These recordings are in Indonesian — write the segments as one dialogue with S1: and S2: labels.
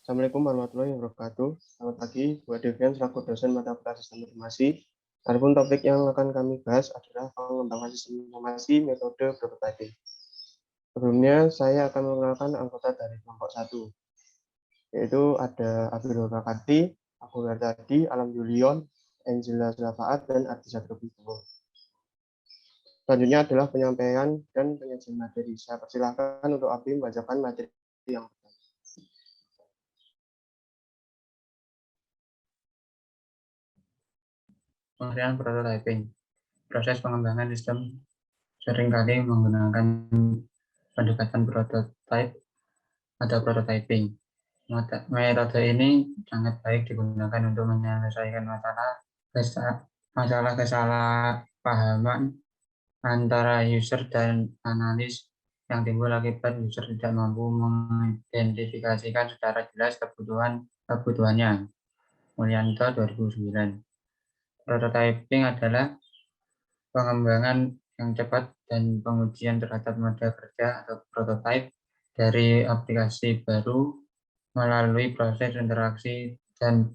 S1: Assalamualaikum warahmatullahi wabarakatuh. Selamat pagi, buat Devian selaku dosen mata kuliah Sistem Informasi. Adapun topik yang akan kami bahas adalah pengembangan sistem informasi metode prototyping. Sebelumnya, saya akan mengenalkan anggota dari kelompok 1, yaitu ada Abdul Bakati, Aku Tadi, Alam Julion, Angela Zulafaat, dan Artisa Trobibo. Selanjutnya adalah penyampaian dan penyajian materi. Saya persilahkan untuk Abdi membacakan materi yang pertama.
S2: Pengertian prototyping. Proses pengembangan sistem seringkali menggunakan pendekatan prototype atau prototyping. Metode ini sangat baik digunakan untuk menyelesaikan masalah kesalahpahaman antara user dan analis yang timbul akibat user tidak mampu mengidentifikasikan secara jelas kebutuhannya. Mulyanto 2009. Prototyping adalah pengembangan yang cepat dan pengujian terhadap mode kerja atau prototipe dari aplikasi baru melalui proses interaksi dan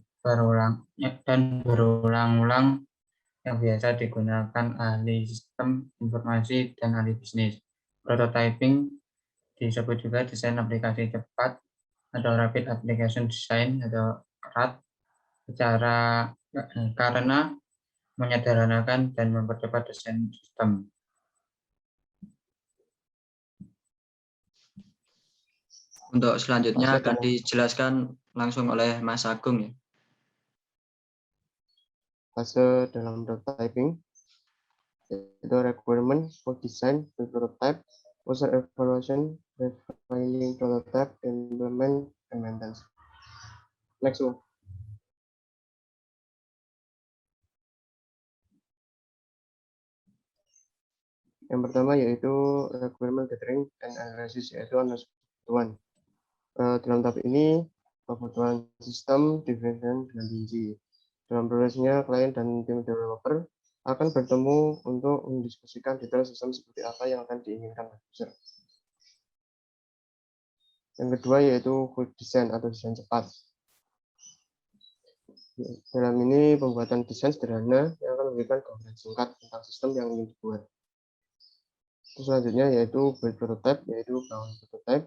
S2: berulang-ulang yang biasa digunakan ahli sistem informasi dan ahli bisnis. Prototyping disebut juga desain aplikasi cepat atau Rapid Application Design atau RAD karena menyederhanakan dan mempercepat desain sistem.
S3: Untuk selanjutnya akan dijelaskan langsung oleh Mas Agung ya.
S1: Fase dalam prototyping itu requirement for design the prototype, user evaluation, refining prototype, implement, and maintenance. Next one. Yang pertama yaitu requirement gathering and analysis, yaitu analysis kebutuhan. Dalam tahap ini kebutuhan sistem didefinisikan dengan rinci. Dalam prosesnya klien dan tim developer akan bertemu untuk mendiskusikan detail sistem seperti apa yang akan diinginkan user. Yang kedua yaitu quick design atau desain cepat. Dalam ini pembuatan desain sederhana yang akan memberikan gambaran singkat tentang sistem yang ingin dibuat. Selanjutnya yaitu build prototype, yaitu bangun prototype.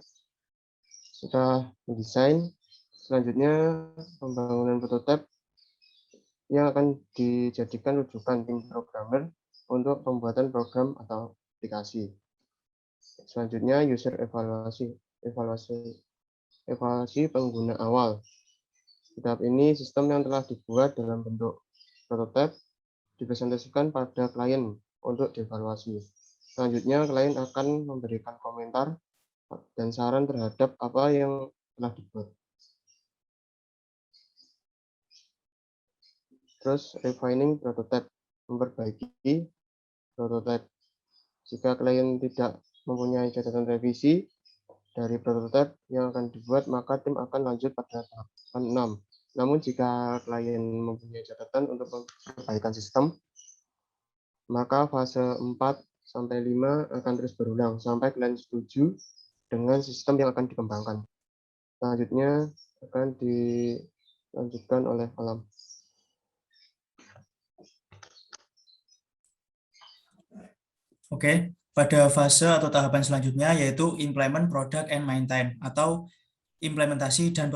S1: Setelah mendesain, selanjutnya pembangunan prototype yang akan dijadikan rujukan tim programmer untuk pembuatan program atau aplikasi. Selanjutnya user evaluasi pengguna awal. Di tahap ini sistem yang telah dibuat dalam bentuk prototype dipresentasikan pada klien untuk dievaluasi. Selanjutnya klien akan memberikan komentar dan saran terhadap apa yang telah dibuat. Terus refining prototype, memperbaiki prototype. Jika klien tidak mempunyai catatan revisi dari prototype yang akan dibuat, maka tim akan lanjut pada tahapan 6. Namun jika klien mempunyai catatan untuk perbaikan sistem, maka fase 4 sampai 5 akan terus berulang sampai klien setuju dengan sistem yang akan dikembangkan. Selanjutnya akan dilanjutkan oleh Alam.
S4: Oke, pada fase atau tahapan selanjutnya yaitu implement product and maintain atau implementasi dan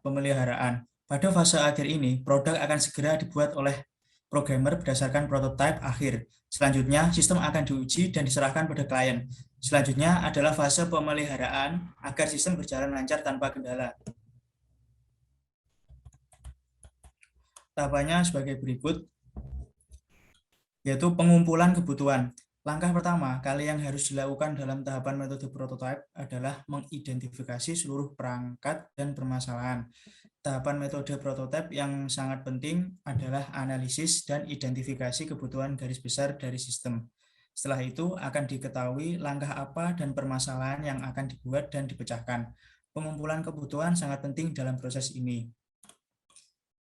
S4: pemeliharaan. Pada fase akhir ini, produk akan segera dibuat oleh programmer berdasarkan prototipe akhir. Selanjutnya, sistem akan diuji dan diserahkan pada klien. Selanjutnya adalah fase pemeliharaan agar sistem berjalan lancar tanpa kendala. Tahapannya sebagai berikut, yaitu pengumpulan kebutuhan. Langkah pertama kali yang harus dilakukan dalam tahapan metode prototype adalah mengidentifikasi seluruh perangkat dan permasalahan. Tahapan metode prototype yang sangat penting adalah analisis dan identifikasi kebutuhan garis besar dari sistem. Setelah itu akan diketahui langkah apa dan permasalahan yang akan dibuat dan dipecahkan. Pengumpulan kebutuhan sangat penting dalam proses ini.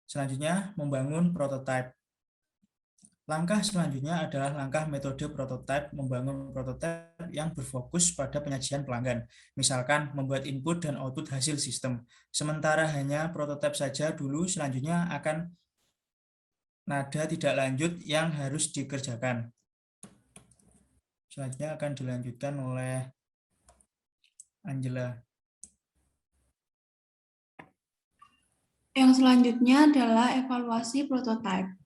S4: Selanjutnya, membangun prototype. Langkah selanjutnya adalah langkah metode prototype, membangun prototipe yang berfokus pada penyajian pelanggan. Misalkan membuat input dan output hasil sistem. Sementara hanya prototipe saja dulu, selanjutnya akan nada tidak lanjut yang harus dikerjakan. Selanjutnya akan dilanjutkan oleh Angela.
S5: Yang selanjutnya adalah evaluasi prototipe.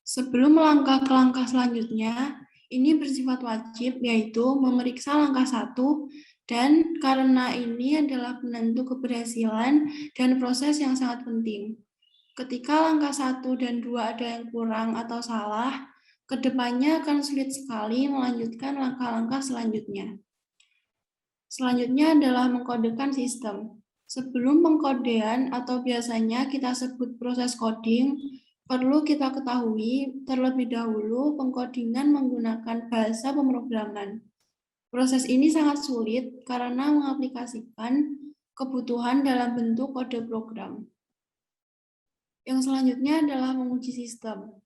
S5: Sebelum melangkah ke langkah selanjutnya, ini bersifat wajib, yaitu memeriksa langkah 1, dan karena ini adalah penentu keberhasilan dan proses yang sangat penting. Ketika langkah 1 dan 2 ada yang kurang atau salah, kedepannya akan sulit sekali melanjutkan langkah-langkah selanjutnya. Selanjutnya adalah mengkodekan sistem. Sebelum pengkodean atau biasanya kita sebut proses coding, perlu kita ketahui terlebih dahulu pengkodingan menggunakan bahasa pemrograman. Proses ini sangat sulit karena mengaplikasikan kebutuhan dalam bentuk kode program. Yang selanjutnya adalah menguji sistem.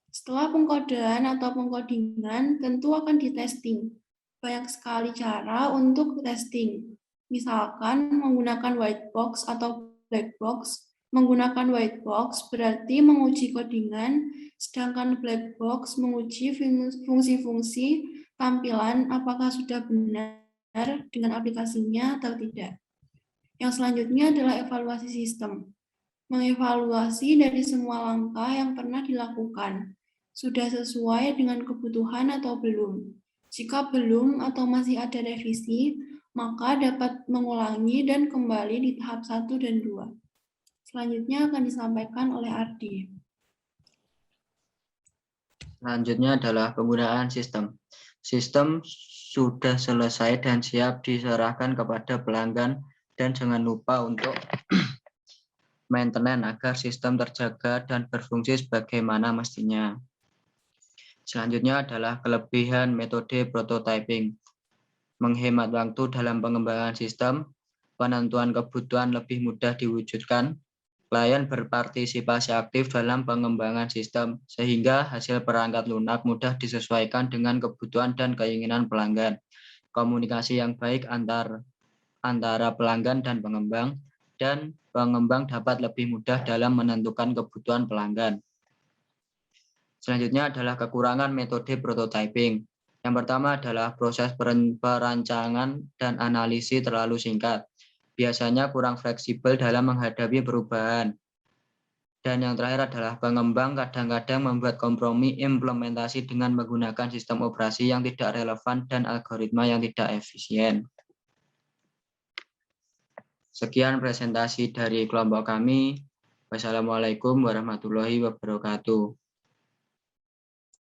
S5: Setelah pengkodean atau pengkodingan, tentu akan ditesting. Banyak sekali cara untuk testing. Misalkan menggunakan white box atau black box. Menggunakan white box berarti menguji codingan, sedangkan black box menguji fungsi-fungsi tampilan apakah sudah benar dengan aplikasinya atau tidak. Yang selanjutnya adalah evaluasi sistem. Mengevaluasi dari semua langkah yang pernah dilakukan. Sudah sesuai dengan kebutuhan atau belum. Jika belum atau masih ada revisi, maka dapat mengulangi dan kembali di tahap 1 dan 2. Selanjutnya akan disampaikan oleh Ardi.
S3: Selanjutnya adalah penggunaan sistem. Sistem sudah selesai dan siap diserahkan kepada pelanggan dan jangan lupa untuk maintenance agar sistem terjaga dan berfungsi sebagaimana mestinya. Selanjutnya adalah kelebihan metode prototyping. Menghemat waktu dalam pengembangan sistem, penentuan kebutuhan lebih mudah diwujudkan, klien berpartisipasi aktif dalam pengembangan sistem, sehingga hasil perangkat lunak mudah disesuaikan dengan kebutuhan dan keinginan pelanggan. Komunikasi yang baik antara pelanggan dan pengembang dapat lebih mudah dalam menentukan kebutuhan pelanggan. Selanjutnya adalah kekurangan metode prototyping. Yang pertama adalah proses perancangan dan analisis terlalu singkat. Biasanya kurang fleksibel dalam menghadapi perubahan. Dan yang terakhir adalah pengembang kadang-kadang membuat kompromi implementasi dengan menggunakan sistem operasi yang tidak relevan dan algoritma yang tidak efisien. Sekian presentasi dari kelompok kami. Wassalamualaikum warahmatullahi wabarakatuh.